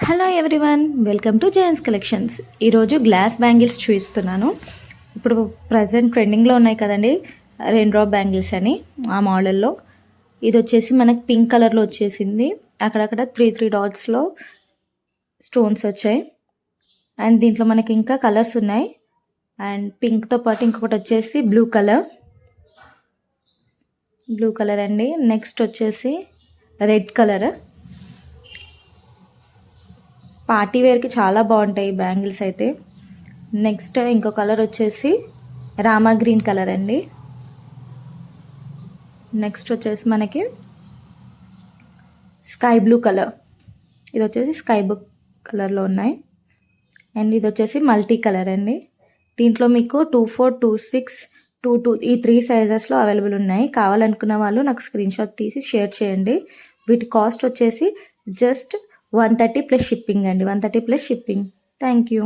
Hello everyone, welcome to JNS collections. ఈరోజు glass bangles చూపిస్తున్నాను. ఇప్పుడు ప్రజెంట్ ట్రెండింగ్లో ఉన్నాయి కదండి, రెయిన్ డ్రాప్ బ్యాంగిల్స్ అని. ఆ మోడల్లో ఇది వచ్చేసి మనకి పింక్ కలర్లో వచ్చేసింది. అక్కడక్కడ త్రీ డాట్స్లో స్టోన్స్ వచ్చాయి. అండ్ దీంట్లో మనకి ఇంకా కలర్స్ ఉన్నాయి. అండ్ పింక్తో పాటు ఇంకొకటి వచ్చేసి బ్లూ కలర్ అండి. నెక్స్ట్ వచ్చేసి రెడ్ కలర్. పార్టీ వేర్కి చాలా బాగుంటాయి బ్యాంగిల్స్ అయితే. నెక్స్ట్ ఇంకో కలర్ వచ్చేసి రామా గ్రీన్ కలర్ అండి. నెక్స్ట్ వచ్చేసి మనకి స్కై బ్లూ కలర్. ఇది వచ్చేసి స్కై బ్లూ కలర్లో ఉన్నాయి. అండ్ ఇది వచ్చేసి మల్టీ కలర్ అండి. దీంట్లో మీకు 24, 26, 22 ఈ 3 సైజెస్లో అవైలబుల్ ఉన్నాయి. కావాలనుకున్న వాళ్ళు నాకు స్క్రీన్ షాట్ తీసి షేర్ చేయండి. వీటి కాస్ట్ వచ్చేసి జస్ట్ 130 ప్లస్ షిప్పింగ్ అండి. 130 ప్లస్ షిప్పింగ్. Thank you.